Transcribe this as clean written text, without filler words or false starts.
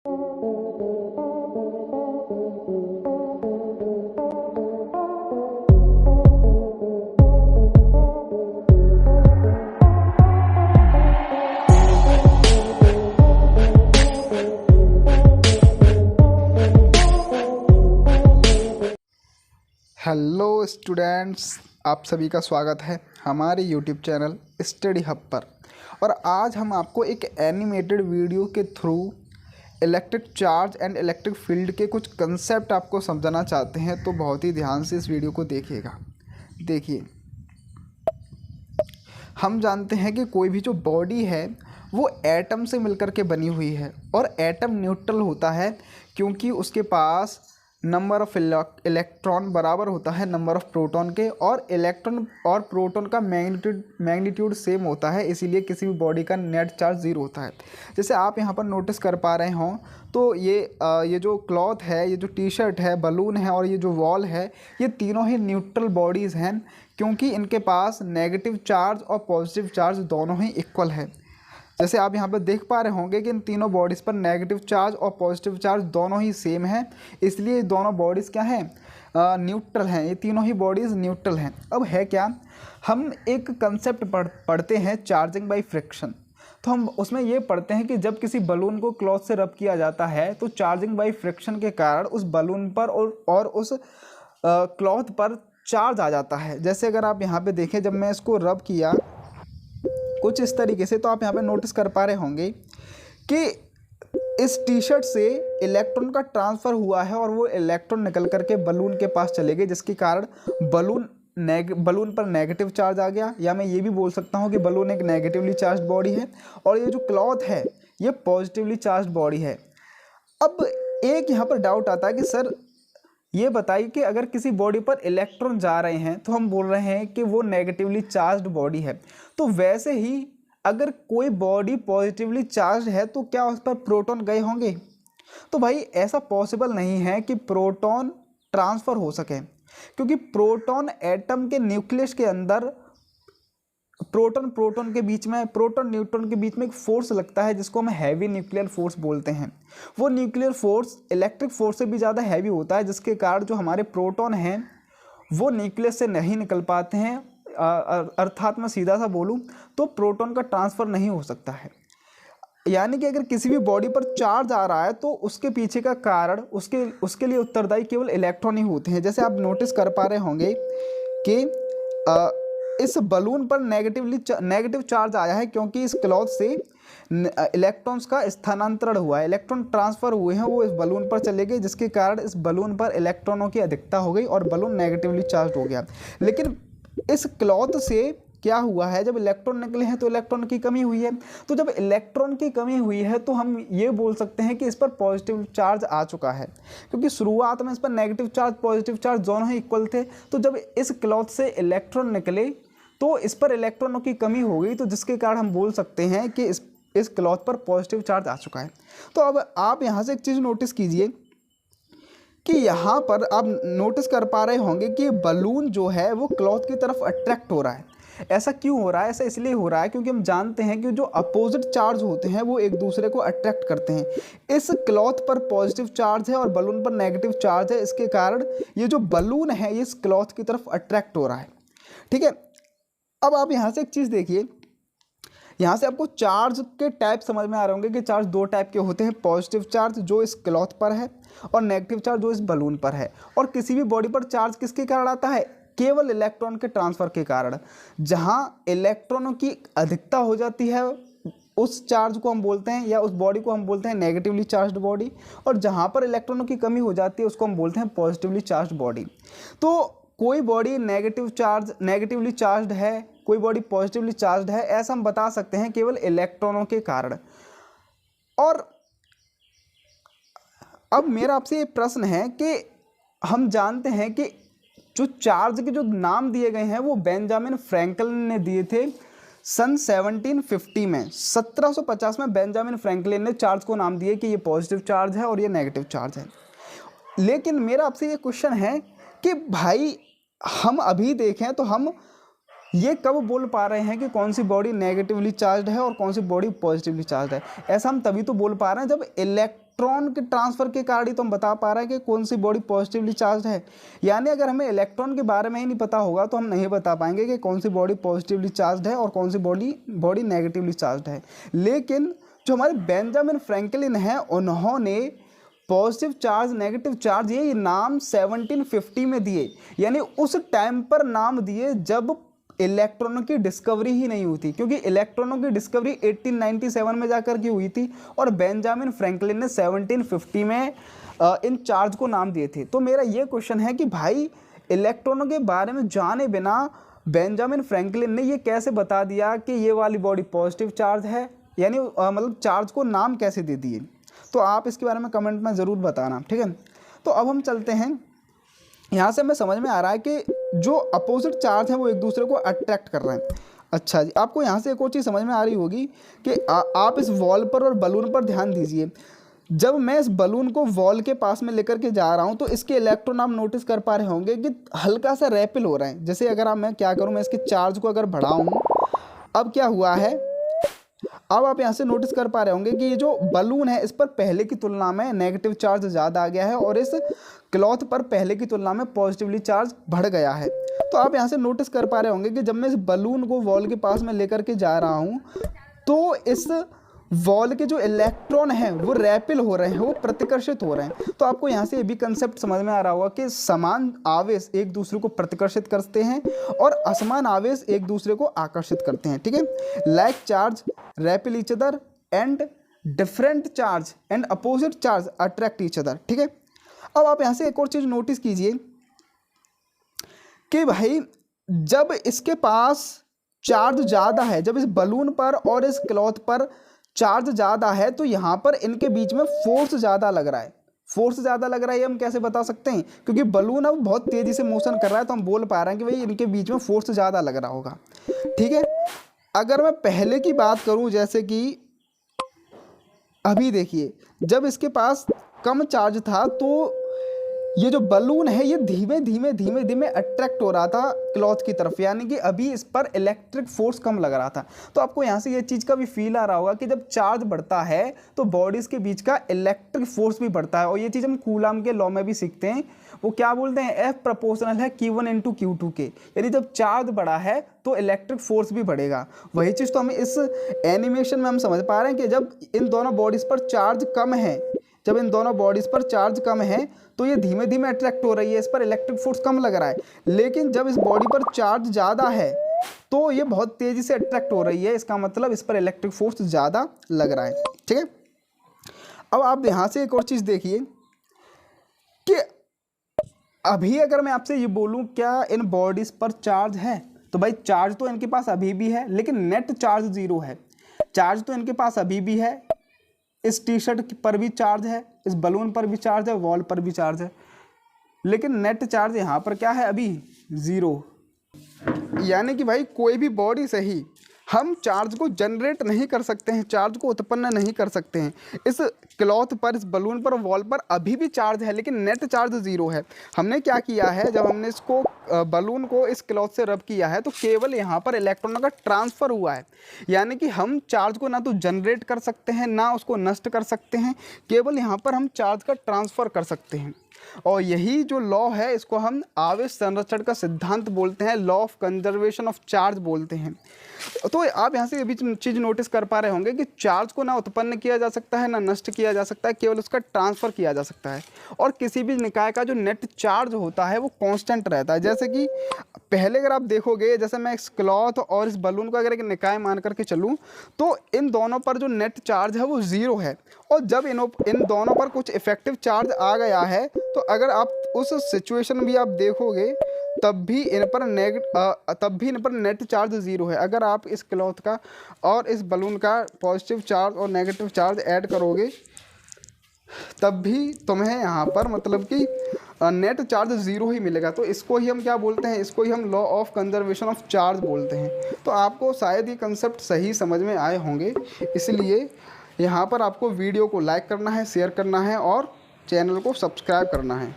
Hello students, आप सभी का स्वागत है हमारे यूट्यूब चैनल स्टडी हब पर। और आज हम आपको एक एनिमेटेड वीडियो के through electric charge and electric field के कुछ कंसेप्ट आपको समझाना चाहते हैं, तो बहुत ही ध्यान से इस वीडियो को देखिएगा। देखिए, हम जानते हैं कि कोई भी जो बॉडी है वो एटम से मिलकर के बनी हुई है, और एटम न्यूट्रल होता है क्योंकि उसके पास नंबर ऑफ़ इलेक्ट्रॉन बराबर होता है नंबर ऑफ़ प्रोटॉन के, और इलेक्ट्रॉन और प्रोटॉन का मैग्नीट्यूड सेम होता है, इसीलिए किसी भी बॉडी का नेट चार्ज ज़ीरो होता है। जैसे आप यहाँ पर नोटिस कर पा रहे हों तो ये जो क्लॉथ है, ये जो टी शर्ट है, बलून है और ये जो वॉल है, ये तीनों ही न्यूट्रल बॉडीज़ हैं क्योंकि इनके पास नेगेटिव चार्ज और पॉजिटिव चार्ज दोनों ही इक्वल है। जैसे आप यहाँ पर देख पा रहे होंगे कि इन तीनों बॉडीज़ पर नेगेटिव चार्ज और पॉजिटिव चार्ज दोनों ही सेम है, इसलिए ये दोनों बॉडीज़ क्या हैं, न्यूट्रल हैं। ये तीनों ही बॉडीज़ न्यूट्रल हैं। अब है क्या, हम एक कंसेप्ट पढ़ते हैं चार्जिंग बाय फ्रिक्शन। तो हम उसमें ये पढ़ते हैं कि जब किसी बलून को क्लॉथ से रब किया जाता है तो चार्जिंग बाय फ्रिक्शन के कारण उस बलून पर और उस क्लॉथ पर चार्ज आ जाता है। जैसे अगर आप यहाँ पे देखें, जब मैं इसको रब किया कुछ इस तरीके से, तो आप यहाँ पे नोटिस कर पा रहे होंगे कि इस टी शर्ट से इलेक्ट्रॉन का ट्रांसफ़र हुआ है और वो इलेक्ट्रॉन निकल करके बलून के पास चले गए, जिसके कारण बलून पर नेगेटिव चार्ज आ गया। या मैं ये भी बोल सकता हूँ कि बलून एक नेगेटिवली चार्ज बॉडी है और ये जो क्लॉथ है ये पॉजिटिवली चार्ज बॉडी है। अब एक यहाँ पर डाउट आता है कि सर ये बताइए कि अगर किसी बॉडी पर इलेक्ट्रॉन जा रहे हैं तो हम बोल रहे हैं कि वो नेगेटिवली चार्ज्ड बॉडी है, तो वैसे ही अगर कोई बॉडी पॉजिटिवली चार्ज है तो क्या उस पर प्रोटॉन गए होंगे? तो भाई ऐसा पॉसिबल नहीं है कि प्रोटॉन ट्रांसफ़र हो सके, क्योंकि प्रोटॉन एटम के न्यूक्लियस के अंदर प्रोटॉन न्यूट्रॉन के बीच में एक फोर्स लगता है जिसको हम हैवी न्यूक्लियर फोर्स बोलते हैं। वो न्यूक्लियर फोर्स इलेक्ट्रिक फोर्स से भी ज़्यादा हैवी होता है, जिसके कारण जो हमारे प्रोटॉन हैं वो न्यूक्लियस से नहीं निकल पाते हैं। अर्थात मैं सीधा सा बोलूँ तो प्रोटॉन का ट्रांसफ़र नहीं हो सकता है। यानी कि अगर किसी भी बॉडी पर चार्ज आ रहा है तो उसके पीछे का कारण उसके लिए उत्तरदायी केवल इलेक्ट्रॉन ही होते हैं। जैसे आप नोटिस कर पा रहे होंगे कि इस बलून पर नेगेटिव चार्ज आया है क्योंकि इस क्लॉथ से इलेक्ट्रॉन्स का स्थानांतरण हुआ है, इलेक्ट्रॉन ट्रांसफ़र हुए हैं, वो इस बलून पर चले गए, जिसके कारण इस बलून पर इलेक्ट्रॉनों की अधिकता हो गई और बलून नेगेटिवली चार्ज हो गया। लेकिन इस क्लॉथ से क्या हुआ है, जब इलेक्ट्रॉन निकले हैं तो इलेक्ट्रॉन की कमी हुई है। तो जब इलेक्ट्रॉन की कमी हुई है तो हम ये बोल सकते हैं कि इस पर पॉजिटिव चार्ज आ चुका है, क्योंकि शुरुआत में इस पर नेगेटिव चार्ज पॉजिटिव चार्ज दोनों ही इक्वल थे। तो जब इस क्लॉथ से इलेक्ट्रॉन निकले तो इस पर इलेक्ट्रॉनों की कमी हो गई, तो जिसके कारण हम बोल सकते हैं कि इस क्लॉथ पर पॉजिटिव चार्ज आ चुका है। तो अब आप यहाँ से एक चीज़ नोटिस कीजिए कि यहाँ पर आप नोटिस कर पा रहे होंगे कि बलून जो है वो क्लॉथ की तरफ अट्रैक्ट हो रहा है। ऐसा क्यों हो रहा है? ऐसा इसलिए हो रहा है क्योंकि हम जानते हैं कि जो अपोजिट चार्ज होते हैं वो एक दूसरे को अट्रैक्ट करते हैं। इस क्लॉथ पर पॉजिटिव चार्ज है और बलून पर नेगेटिव चार्ज है, इसके कारण ये जो बलून है ये इस क्लॉथ की तरफ अट्रैक्ट हो रहा है। ठीक है, अब आप यहाँ से एक चीज़ देखिए, यहाँ से आपको चार्ज के टाइप समझ में आ रहे होंगे कि चार्ज दो टाइप के होते हैं, पॉजिटिव चार्ज जो इस क्लॉथ पर है और नेगेटिव चार्ज जो इस बलून पर है। और किसी भी बॉडी पर चार्ज किसके कारण आता है? केवल इलेक्ट्रॉन के ट्रांसफ़र के कारण। जहाँ इलेक्ट्रॉनों की अधिकता हो जाती है उस चार्ज को हम बोलते हैं या उस बॉडी को हम बोलते हैं नेगेटिवली चार्ज्ड बॉडी, और जहाँ पर इलेक्ट्रॉनों की कमी हो जाती है उसको हम बोलते हैं पॉजिटिवली चार्ज्ड बॉडी। तो कोई बॉडी नेगेटिवली चार्ज्ड है, कोई बॉडी पॉजिटिवली चार्ज्ड है, ऐसा हम बता सकते हैं केवल इलेक्ट्रॉनों के कारण। और अब मेरा आपसे ये प्रश्न है कि हम जानते हैं कि जो चार्ज के जो नाम दिए गए हैं वो बेंजामिन फ्रैंकलिन ने दिए थे सन 1750 में। 1750 में बेंजामिन फ्रैंकलिन ने चार्ज को नाम दिए कि ये पॉजिटिव चार्ज है और ये नेगेटिव चार्ज है। लेकिन मेरा आपसे ये क्वेश्चन है कि भाई हम अभी देखें तो हम ये कब बोल पा रहे हैं कि कौन सी बॉडी नेगेटिवली चार्ज्ड है और कौन सी बॉडी पॉजिटिवली चार्ज्ड है? ऐसा हम तभी तो बोल पा रहे हैं जब इलेक्ट्रॉन के ट्रांसफर के कारण ही तो हम बता पा रहे हैं कि कौन सी बॉडी पॉजिटिवली चार्ज है। यानी अगर हमें इलेक्ट्रॉन के बारे में ही नहीं पता होगा तो हम नहीं बता पाएंगे कि कौन सी बॉडी पॉजिटिवली चार्ज है और कौन सी बॉडी नेगेटिवली चार्ज है। लेकिन जो हमारे बेंजामिन फ्रैंकलिन है, उन्होंने पॉजिटिव चार्ज, नेगेटिव चार्ज, ये नाम 1750 में दिए। यानी उस टाइम पर नाम दिए जब इलेक्ट्रॉनों की डिस्कवरी ही नहीं हुई थी, क्योंकि इलेक्ट्रॉनों की डिस्कवरी 1897 में जाकर के हुई थी और बेंजामिन फ्रैंकलिन ने 1750 में इन चार्ज को नाम दिए थे। तो मेरा ये क्वेश्चन है कि भाई इलेक्ट्रॉनों के बारे में जाने बिना बेंजामिन फ्रैंकलिन ने ये कैसे बता दिया कि ये वाली बॉडी पॉजिटिव चार्ज है, यानी मतलब चार्ज को नाम कैसे दे दिए। तो आप इसके बारे में कमेंट में ज़रूर बताना, ठीक है। तो अब हम चलते हैं, यहाँ से हमें समझ में आ रहा है कि जो अपोजिट चार्ज है वो एक दूसरे को अट्रैक्ट कर रहे हैं। अच्छा जी, आपको यहाँ से एक और चीज़ समझ में आ रही होगी कि आप इस वॉल पर और बलून पर ध्यान दीजिए। जब मैं इस बलून को वॉल के पास में लेकर के जा रहा हूँ तो इसके इलेक्ट्रॉन आप नोटिस कर पा रहे होंगे कि हल्का सा रैपिल हो रहा है। जैसे अगर मैं क्या करूँ, मैं इसके चार्ज को अगर बढ़ाऊँ, अब क्या हुआ है, अब आप यहाँ से नोटिस कर पा रहे होंगे कि ये जो बलून है इस पर पहले की तुलना में नेगेटिव चार्ज ज़्यादा आ गया है और इस क्लॉथ पर पहले की तुलना में पॉजिटिवली चार्ज बढ़ गया है। तो आप यहाँ से नोटिस कर पा रहे होंगे कि जब मैं इस बलून को वॉल के पास में लेकर के जा रहा हूँ तो इस वॉल के जो इलेक्ट्रॉन हैं वो रैपिल हो रहे हैं, वो प्रतिकर्षित हो रहे हैं। तो आपको यहाँ से ये भी कंसेप्ट समझ में आ रहा होगा कि समान आवेश एक दूसरे को प्रतिकर्षित करते हैं और असमान आवेश एक दूसरे को आकर्षित करते हैं, ठीक है। Like charge repel each other and different charge and opposite charge attract each other, ठीक है। अब आप यहाँ से एक और चीज़ नोटिस कीजिए कि भाई जब इसके पास चार्ज ज़्यादा है, जब इस बलून पर और इस क्लॉथ पर चार्ज ज़्यादा है तो यहाँ पर इनके बीच में फोर्स ज़्यादा लग रहा है। फोर्स ज़्यादा लग रहा है ये हम कैसे बता सकते हैं, क्योंकि बलून अब बहुत तेज़ी से मोशन कर रहा है तो हम बोल पा रहे हैं कि भाई इनके बीच में फोर्स ज़्यादा लग रहा होगा, ठीक है। अगर मैं पहले की बात करूँ, जैसे कि अभी देखिए जब इसके पास कम चार्ज था तो ये जो बलून है ये धीमे धीमे अट्रैक्ट हो रहा था क्लॉथ की तरफ, यानी कि अभी इस पर इलेक्ट्रिक फोर्स कम लग रहा था। तो आपको यहाँ से ये चीज़ का भी फील आ रहा होगा कि जब चार्ज बढ़ता है तो बॉडीज़ के बीच का इलेक्ट्रिक फोर्स भी बढ़ता है। और ये चीज़ हम कूलम के लॉ में भी सीखते हैं, वो क्या बोलते हैं, F प्रोपोर्शनल है Q1 × Q2 के, यानी जब चार्ज बढ़ा है तो इलेक्ट्रिक फोर्स भी बढ़ेगा। वही चीज़ तो हम इस एनिमेशन में हम समझ पा रहे हैं कि जब इन दोनों बॉडीज़ पर चार्ज कम है, जब इन दोनों बॉडीज़ पर चार्ज कम है तो ये धीमे धीमे अट्रैक्ट हो रही है, इस पर इलेक्ट्रिक फोर्स कम लग रहा है। लेकिन जब इस बॉडी पर चार्ज ज़्यादा है तो ये बहुत तेज़ी से अट्रैक्ट हो रही है, इसका मतलब इस पर इलेक्ट्रिक फोर्स ज़्यादा लग रहा है, ठीक है। अब आप यहाँ से एक और चीज़ देखिए कि अभी अगर मैं आपसे ये बोलूँ क्या इन बॉडीज़ पर चार्ज है, तो भाई चार्ज तो इनके पास अभी भी है लेकिन नेट चार्ज 0 है। चार्ज तो इनके पास अभी भी है, इस टी शर्ट पर भी चार्ज है, इस बलून पर भी चार्ज है, वॉल पर भी चार्ज है, लेकिन नेट चार्ज यहाँ पर क्या है, अभी 0। यानी कि भाई कोई भी बॉडी सही हम चार्ज को जनरेट नहीं कर सकते हैं, चार्ज को उत्पन्न नहीं कर सकते हैं। इस क्लॉथ पर, इस बलून पर, वॉल पर अभी भी चार्ज है लेकिन नेट चार्ज 0 है। हमने क्या किया है, जब हमने इसको बलून को इस क्लॉथ से रब किया है तो केवल यहाँ पर इलेक्ट्रॉनों का ट्रांसफ़र हुआ है। यानी कि हम चार्ज को ना तो जनरेट कर सकते हैं ना उसको नष्ट कर सकते हैं, केवल यहाँ पर हम चार्ज का ट्रांसफ़र कर सकते हैं। और यही जो लॉ है इसको हम आवेश संरक्षण का सिद्धांत बोलते हैं, law of conservation of charge बोलते हैं। तो आप यहाँ से ये भी चीज़ नोटिस कर पा रहे होंगे कि चार्ज को ना उत्पन्न किया जा सकता है ना नष्ट किया जा सकता है, केवल उसका ट्रांसफ़र किया जा सकता है। और किसी भी निकाय का जो नेट चार्ज होता है वो कांस्टेंट रहता है। जैसे कि पहले अगर आप देखोगे, जैसे मैं इस क्लॉथ और इस बलून को अगर एक निकाय मान करके चलूँ तो इन दोनों पर जो नेट चार्ज है वो 0 है। और जब इन दोनों पर कुछ इफेक्टिव चार्ज आ गया है तो अगर आप उस सिचुएशन भी आप देखोगे तब भी इन पर नेट चार्ज 0 है। अगर आप इस क्लॉथ का और इस बलून का पॉजिटिव चार्ज और नेगेटिव चार्ज ऐड करोगे तब भी तुम्हें यहाँ पर मतलब कि नेट चार्ज 0 ही मिलेगा। तो इसको ही हम क्या बोलते हैं, इसको ही हम law of conservation of charge बोलते हैं। तो आपको शायद ये कंसेप्ट सही समझ में आए होंगे, इसलिए यहाँ पर आपको वीडियो को लाइक करना है, शेयर करना है और चैनल को सब्सक्राइब करना है।